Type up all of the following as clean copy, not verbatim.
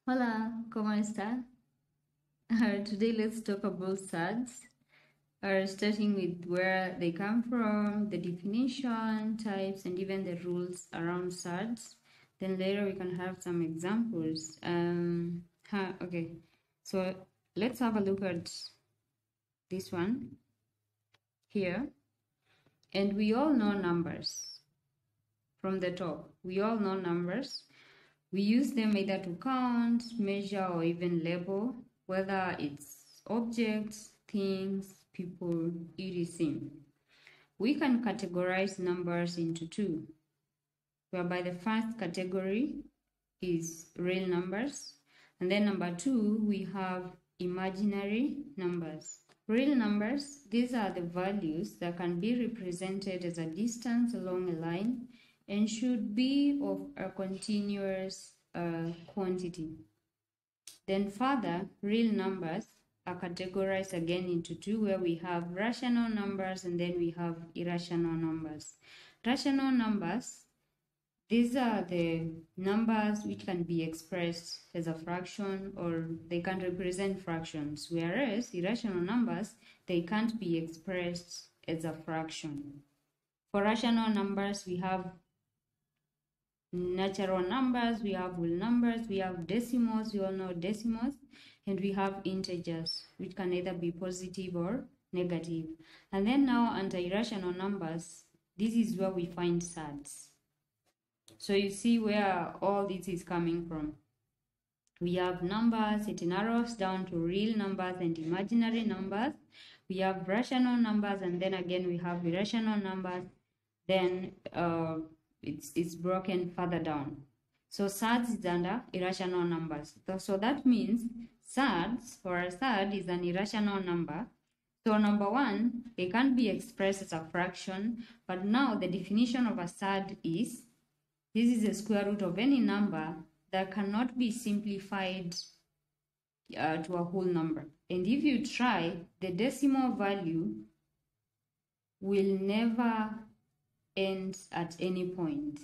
Hola, ¿cómo está? Today let's talk about SURDS, starting with where they come from, the definition, types, and even the rules around SURDS. Then later we can have some examples. Okay, so let's have a look at this one here. And we all know numbers from the top. We all know numbers. We use them either to count, measure, or even label, whether it's objects, things, people, etc. We can categorize numbers into two, whereby the first category is real numbers, and then number two, we have imaginary numbers. Real numbers, these are the values that can be represented as a distance along a line and should be of a continuous quantity. Then further, real numbers are categorized again into two, where we have rational numbers and then we have irrational numbers. Rational numbers, these are the numbers which can be expressed as a fraction, or they can represent fractions, whereas irrational numbers, they can't be expressed as a fraction. For rational numbers, we have natural numbers, we have whole numbers, we have decimals, we all know decimals, and we have integers, which can either be positive or negative. And then now under irrational numbers, this is where we find SURDS. So you see where all this is coming from. We have numbers, it narrows down to real numbers and imaginary numbers. We have rational numbers, and then again we have irrational numbers. Then it's broken further down. So SURDS is under irrational numbers. So that means SURDS, or a SURD, is an irrational number. So number one, they can't be expressed as a fraction, but now the definition of a SURD is, this is the square root of any number that cannot be simplified to a whole number. And if you try, the decimal value will never end at any point.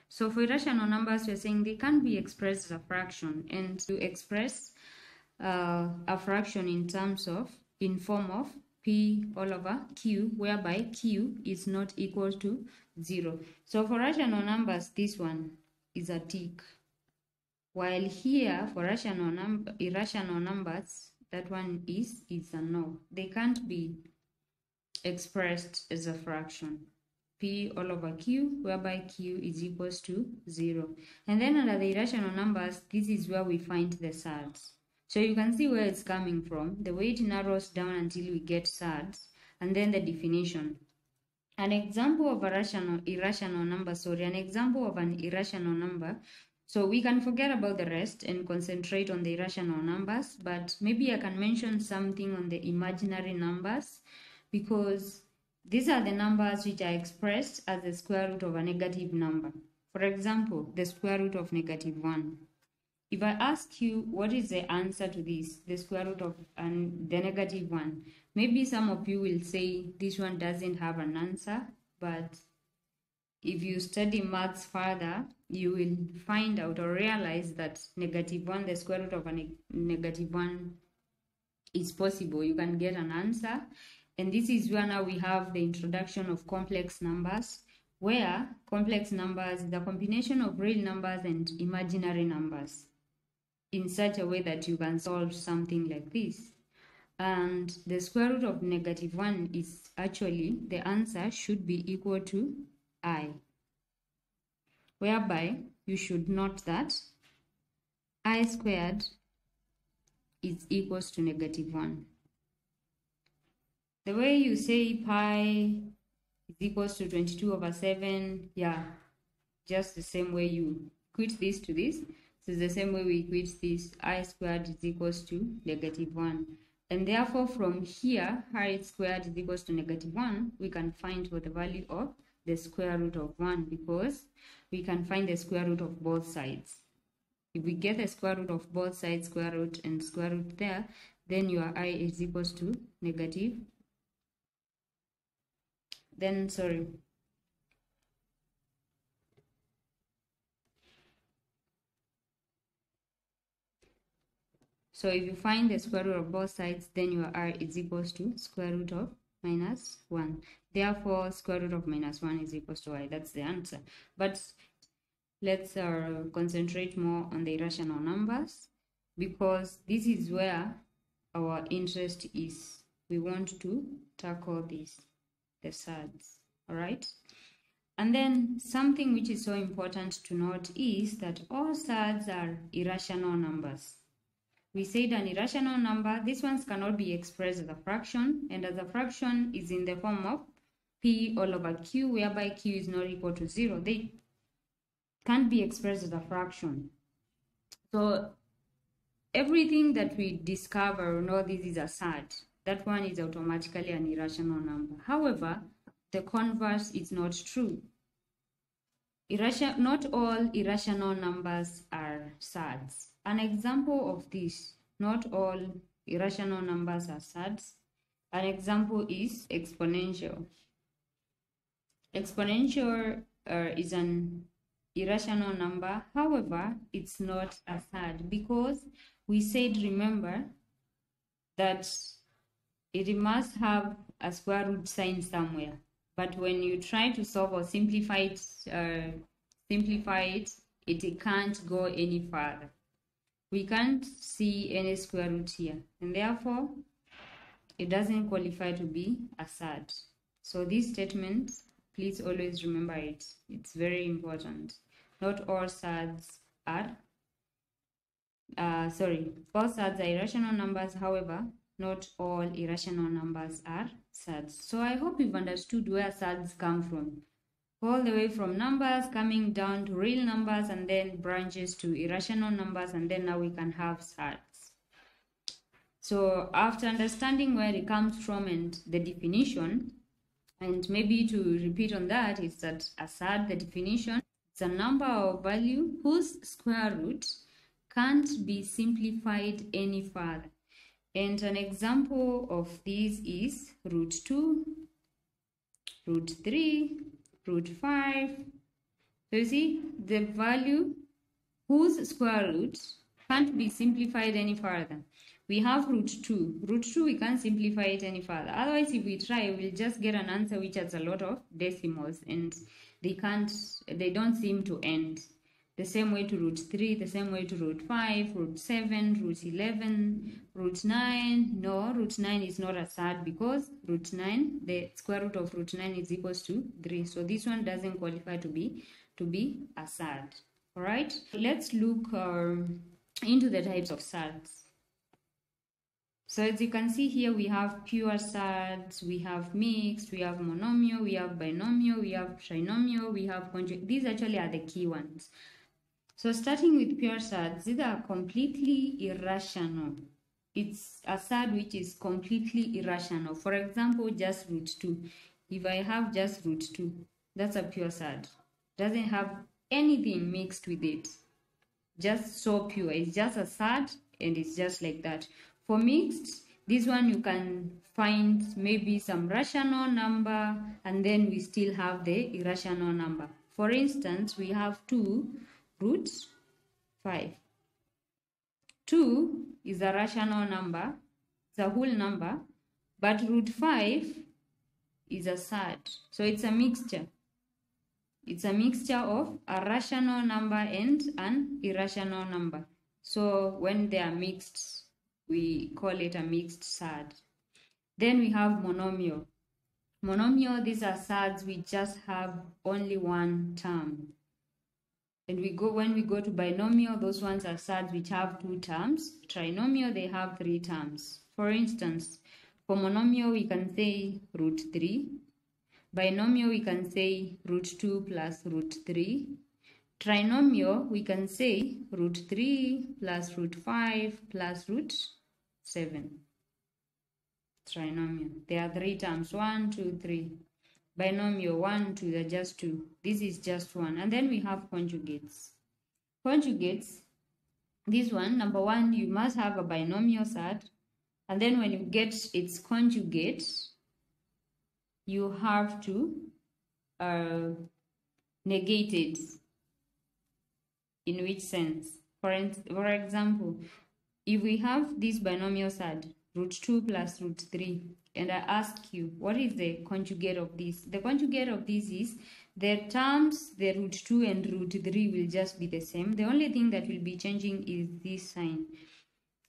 So for irrational numbers, we're saying they can't be expressed as a fraction, and to express a fraction in form of P all over Q, whereby Q is not equal to 0. So for rational numbers, this one is a tick. While here for irrational numbers, that one is a no. They can't be expressed as a fraction. P all over Q, whereby Q is equals to 0. And then under the irrational numbers, this is where we find the SURDS. So you can see where it's coming from, the way it narrows down until we get SURDS, and then the definition. An example of an irrational number. So we can forget about the rest and concentrate on the irrational numbers, but maybe I can mention something on the imaginary numbers, because these are the numbers which are expressed as the square root of a negative number. For example, the square root of -1. If I ask you what is the answer to this, the square root of the -1, maybe some of you will say this one doesn't have an answer, but if you study maths further, you will find out or realize that -1, the square root of a -1 is possible. You can get an answer. And this is where now we have the introduction of complex numbers, where complex numbers is a combination of real numbers and imaginary numbers in such a way that you can solve something like this. And the square root of -1 is actually, the answer should be equal to I, whereby you should note that I squared is equals to -1. The way you say pi is equals to 22/7, yeah, just the same way you equate this to this. So it's the same way we equate this, I squared is equals to -1. And therefore from here, I squared is equals to -1, we can find what the value of the square root of 1, because we can find the square root of both sides. If we get the square root of both sides, square root and square root there, then your I is equals to negative. Then, sorry. So if you find the square root of both sides, then your r is equals to square root of minus 1. Therefore, square root of minus 1 is equals to y. That's the answer. But let's concentrate more on the irrational numbers, because this is where our interest is. We want to tackle this, the SURDS. All right. And then something which is so important to note is that all SURDS are irrational numbers. We said an irrational number, these ones cannot be expressed as a fraction, and as a fraction is in the form of p all over q, whereby q is not equal to 0. They can't be expressed as a fraction. So everything that we discover, no, this is a SURD, that one is automatically an irrational number. However, the converse is not true. Not all irrational numbers are SURDs. An example of this, not all irrational numbers are SURDs. An example is exponential. Exponential is an irrational number. However, it's not a SURD because we said, remember, that it must have a square root sign somewhere. But when you try to solve or simplify it, it can't go any further. We can't see any square root here, and therefore it doesn't qualify to be a SURD. So this statement, please always remember it. It's very important. Not all SURDs are, all SURDs are irrational numbers. However, not all irrational numbers are SURDs. So I hope you've understood where SURDs come from. All the way from numbers coming down to real numbers, and then branches to irrational numbers, and then now we can have SURDs. So after understanding where it comes from and the definition, and maybe to repeat on that, is that a SURD, the definition, it's a number or value whose square root can't be simplified any further. And an example of this is root 2, root 3, root 5. So you see, the value whose square root can't be simplified any further. We have root 2. Root 2, we can't simplify it any further. Otherwise, if we try, we'll just get an answer which has a lot of decimals, and they don't seem to end. The same way to root 3, the same way to root 5, root 7, root 11, root 9. No, root 9 is not a SURD because root 9, the square root of root 9 is equals to 3. So this one doesn't qualify to be a SURD. All right, let's look into the types of SURDs. So as you can see here, we have pure SURDs, we have mixed, we have monomial, we have binomial, we have trinomial, we have conjugate. These actually are the key ones. So starting with pure SURDs, these are completely irrational. It's a SURD which is completely irrational. For example, just root 2. If I have just root 2, that's a pure SURD. Doesn't have anything mixed with it. Just so pure. It's just a SURD and it's just like that. For mixed, this one you can find maybe some rational number, and then we still have the irrational number. For instance, we have 2 root 5. 2 is a rational number, it's a whole number, but root 5 is a SURD. So it's a mixture. It's a mixture of a rational number and an irrational number. So when they are mixed, we call it a mixed SURD. Then we have monomial. Monomial, these are SURDs we just have only one term. And when we go to binomial, those ones are SURDs which have 2 terms. Trinomial, they have 3 terms. For instance, for monomial, we can say root 3. Binomial, we can say root 2 plus root 3. Trinomial, we can say root 3 plus root 5 plus root 7. Trinomial. There are 3 terms, 1, 2, 3. Binomial, 1, 2, they're just 2. This is just 1. And then we have conjugates. Conjugates, this one, number 1, you must have a binomial SURD. And then when you get its conjugate, you have to negate it. In which sense? For example, if we have this binomial SURD, root 2 plus root 3, and I ask you, what is the conjugate of this? The conjugate of this is the terms, the root 2 and root 3 will just be the same. The only thing that will be changing is this sign,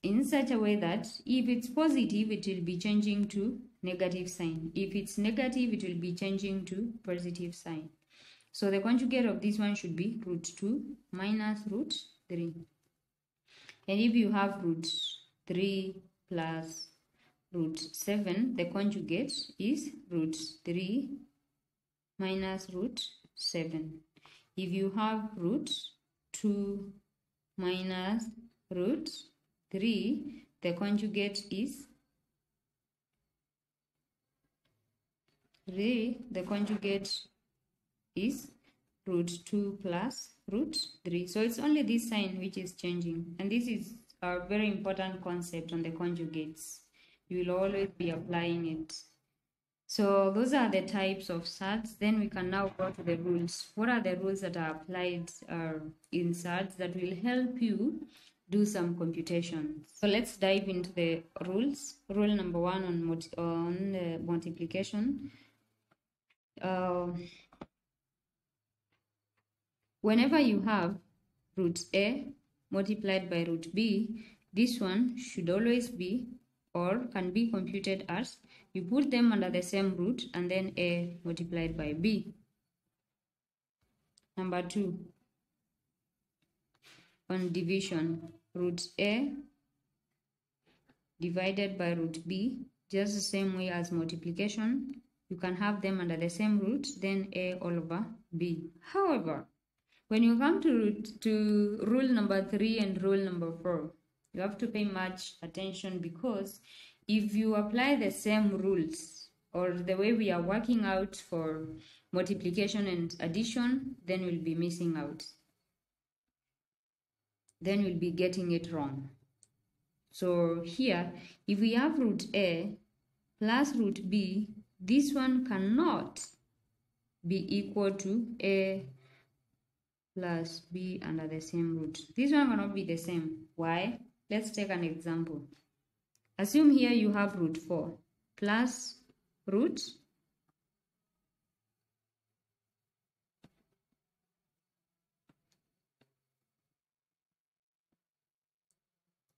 in such a way that if it's positive, it will be changing to negative sign. If it's negative, it will be changing to positive sign. So the conjugate of this one should be root 2 minus root 3. And if you have root 3 plus root 7, the conjugate is root 3 minus root 7. If you have root 2 minus root 3, the conjugate is root 2 plus root 3. So it's only this sign which is changing, and this is a very important concept on the conjugates. You will always be applying it. So those are the types of SURDS. Then we can now go to the rules. What are the rules that are applied in SURDS that will help you do some computations? So let's dive into the rules. Rule number 1 on multiplication. Whenever you have root A multiplied by root B, this one should always be or can be computed as you put them under the same root and then A multiplied by B. Number 2, on division, root A divided by root B, just the same way as multiplication, you can have them under the same root, then A all over B. However, when you come to rule number 3 and rule number 4, you have to pay much attention, because if you apply the same rules or the way we are working out for multiplication and addition, then we'll be missing out. Then we'll be getting it wrong. So here, if we have root A plus root B, this one cannot be equal to A plus B under the same root. This one cannot be the same. Why? Let's take an example. Assume here you have root 4 plus root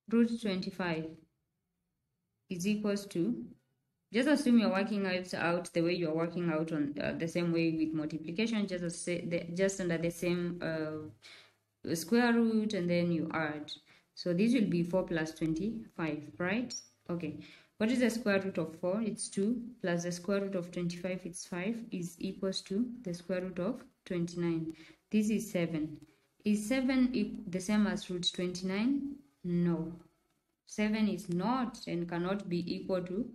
25 is equals to, just assume you're working it out the way you're working out on the same way with multiplication, just under the same square root, and then you add. So this will be 4 plus 25, right? Okay. What is the square root of 4? It's 2, plus the square root of 25, it's 5, is equals to the square root of 29. This is 7. Is 7 the same as root 29? No. 7 is not and cannot be equal to.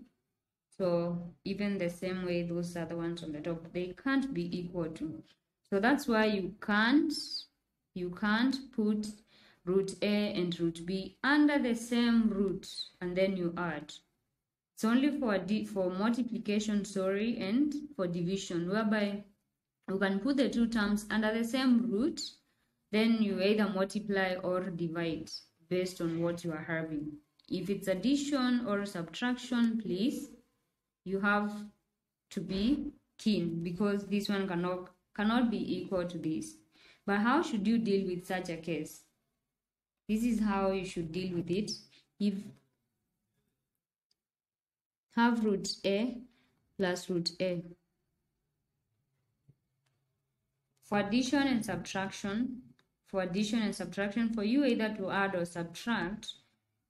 So even the same way those are the ones on the top, they can't be equal to. So that's why you can't put root A and root B under the same root and then you add. It's only for multiplication, and for division, whereby you can put the two terms under the same root, then you either multiply or divide based on what you are having. If it's addition or subtraction, please, you have to be keen, because this one cannot be equal to this. But how should you deal with such a case? This is how you should deal with it. If have root A plus root A. For addition and subtraction, for you either to add or subtract,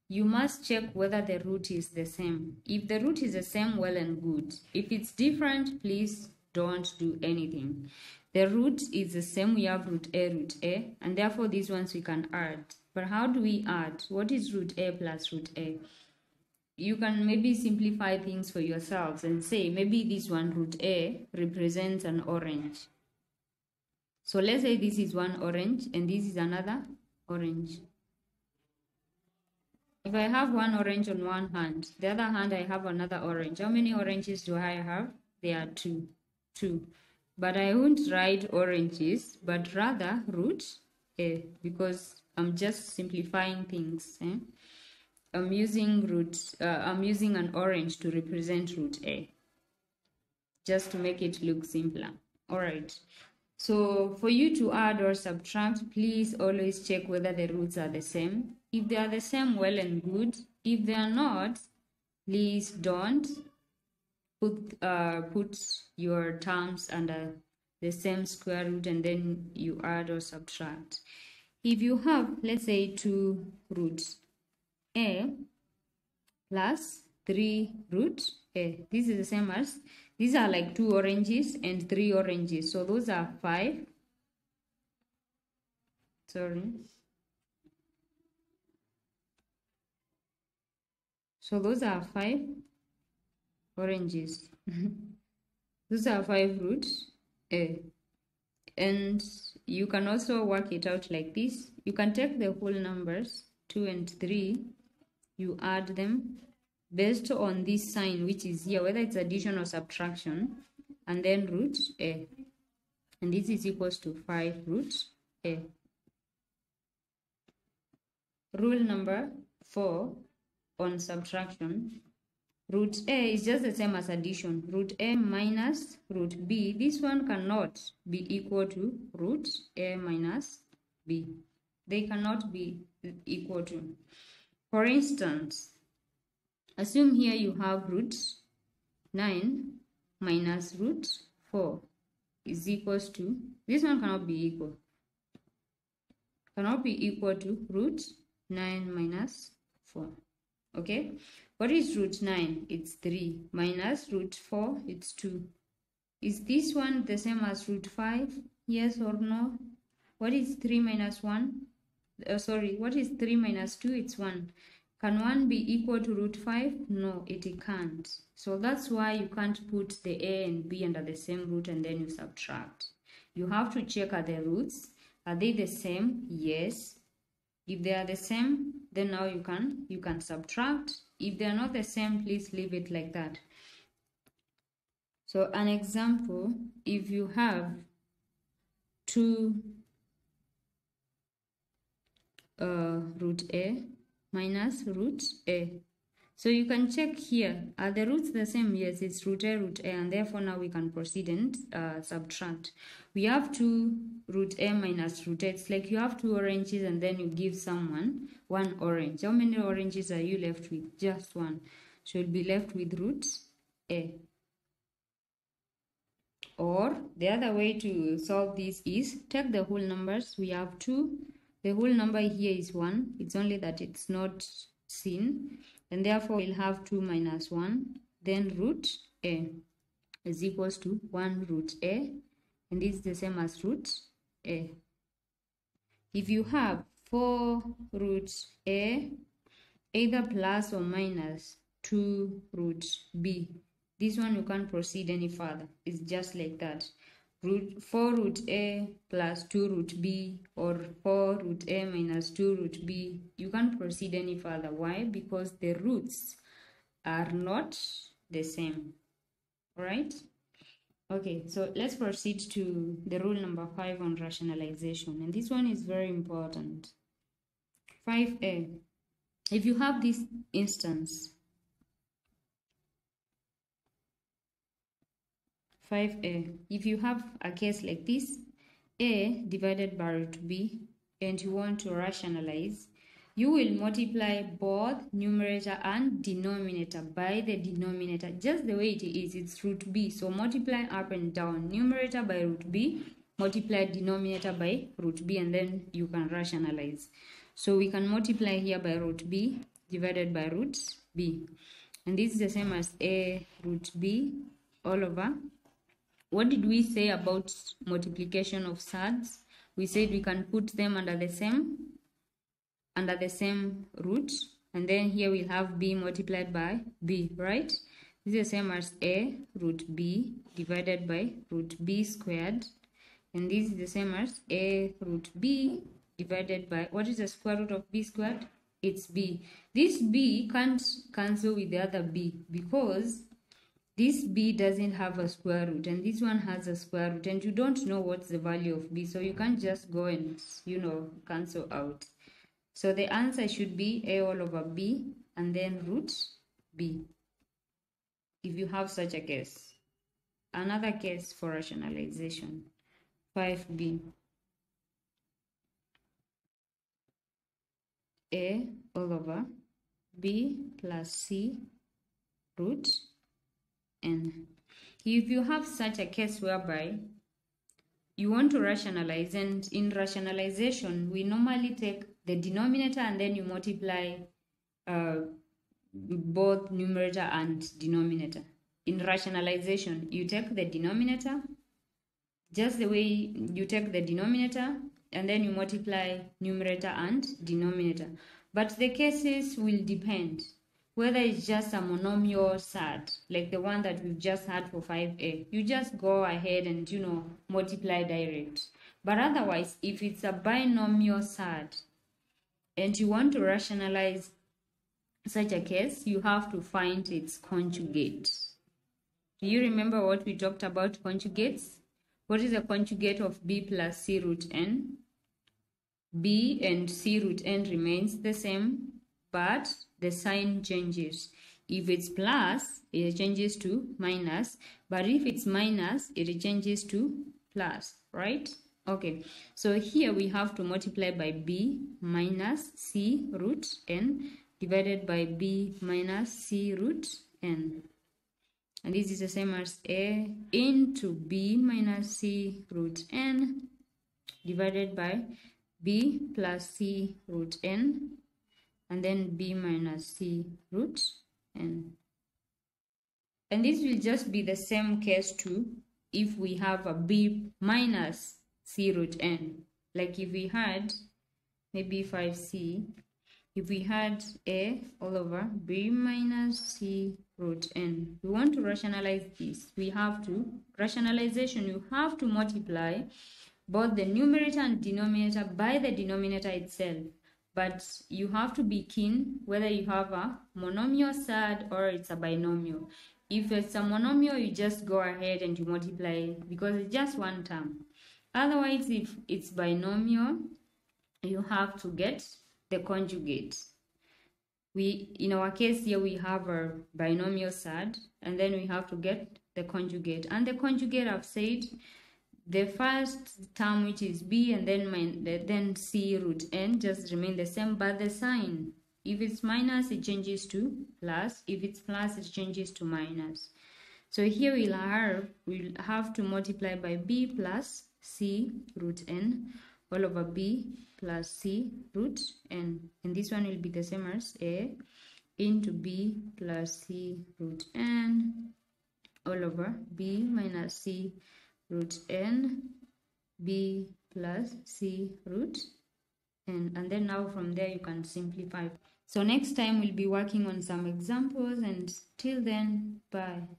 you must check whether the root is the same. If the root is the same, well and good. If it's different, please don't do anything. The root is the same, we have root A, and therefore these ones we can add. But how do we add? What is root A plus root A? You can maybe simplify things for yourselves and say maybe this one root A represents an orange. So let's say this is one orange and this is another orange. If I have one orange on one hand, the other hand I have another orange. How many oranges do I have? There are two. But I won't write oranges, but rather root A, because I'm just simplifying things. I'm using I'm using an orange to represent root A, just to make it look simpler. All right. So for you to add or subtract, please always check whether the roots are the same. If they are the same, well and good. If they are not, please don't put your terms under the same square root and then you add or subtract. If you have, let's say, 2 roots A plus 3 root A, this is the same as, these are like 2 oranges and 3 oranges, so those are 5. Sorry. So those are 5 oranges. Those are 5 roots A. And you can also work it out like this. You can take the whole numbers, 2 and 3, you add them based on this sign which is here, whether it's addition or subtraction, and then root A. And this is equals to 5 root A. Rule number 4 on subtraction. Root A is just the same as addition. Root A minus root B. This one cannot be equal to root A minus B. They cannot be equal to. For instance, assume here you have root 9 minus root 4 is equals to, this one cannot be equal. Cannot be equal to root 9 minus 4. Okay? What is root 9? It's 3. Minus root 4, it's 2. Is this one the same as root 5? Yes or no? What is 3 minus 1? What is 3 minus 2? It's 1. Can 1 be equal to root 5? No, it can't. So that's why you can't put the A and B under the same root and then you subtract. You have to check are the roots. Are they the same? Yes. If they are the same, then now you can subtract. If they are not the same, please leave it like that. So an example, if you have 2 root A minus root A. So you can check here, are the roots the same? Yes, it's root A, and therefore now we can proceed and subtract. We have 2 root A minus root A. It's like you have 2 oranges and then you give someone 1 orange. How many oranges are you left with? Just 1. So you'll be left with root A. Or the other way to solve this is take the whole numbers. We have 2. The whole number here is 1. It's only that it's not seen. And therefore, we'll have 2 minus 1. Then root A is equals to 1 root A. And this is the same as root A. If you have 4 root A, either plus or minus 2 root B, this one you can't proceed any further. It's just like that. 4 root A plus 2 root B or 4 root A minus 2 root B, you can't proceed any further. Why? Because the roots are not the same. Alright? Okay, so let's proceed to the rule number 5 on rationalization. And this one is very important. 5A. If you have this instance, 5A, if you have a case like this, A divided by root B, and you want to rationalize, you will multiply both numerator and denominator by the denominator, just the way it is. It's root B, so multiply up and down, numerator by root B, multiply denominator by root B, and then you can rationalize. So we can multiply here by root B divided by root B, and this is the same as A root B all over. What did we say about multiplication of SURDS? We said we can put them under the same root, and then here we'll have B multiplied by B, right? This is the same as A root B divided by root B squared, and this is the same as A root B divided by, what is the square root of B squared? It's B. This B can't cancel with the other B because this B doesn't have a square root and this one has a square root, and you don't know what's the value of B, so you can't just go and cancel out. So the answer should be A all over B and then root b, if you have such a case. Another case for rationalization, 5b, a all over b plus c root n. If you have such a case whereby you want to rationalize, and in rationalization we normally take the denominator and then you multiply both numerator and denominator. In rationalization, you take the denominator just the way you take the denominator and then you multiply numerator and denominator. But the cases will depend whether it's just a monomial SURD, like the one that we've just had for 5a. You just go ahead and, multiply direct. But otherwise, if it's a binomial SURD and you want to rationalize such a case, you have to find its conjugate. Do you remember what we talked about conjugates? What is the conjugate of b plus c root n? B and c root n remains the same, but the sign changes. If it's plus, it changes to minus, but if it's minus, it changes to plus, right? Okay, so here we have to multiply by b minus c root n divided by b minus c root n. And this is the same as a into b minus c root n divided by b plus c root n, and then b minus c root n. And this will just be the same case too if we have a b minus c root n. Like if we had maybe 5c, if we had a all over b minus c root n, we want to rationalize this. We have to, rationalization, you have to multiply both the numerator and denominator by the denominator itself. But you have to be keen whether you have a monomial SURD or it's a binomial. If it's a monomial, you just go ahead and you multiply because it's just one term. Otherwise, if it's binomial, you have to get the conjugate. In our case here, we have a binomial SURD, and then we have to get the conjugate. And the conjugate, I've said, the first term, which is b, and then c root n, just remain the same, but the sign, if it's minus, it changes to plus. If it's plus, it changes to minus. So here we'll have to multiply by b plus c root n all over b plus c root n, and this one will be the same as a into b plus c root n all over b minus c root n, b plus c root n, and then now from there you can simplify. So next time we'll be working on some examples, and till then, bye.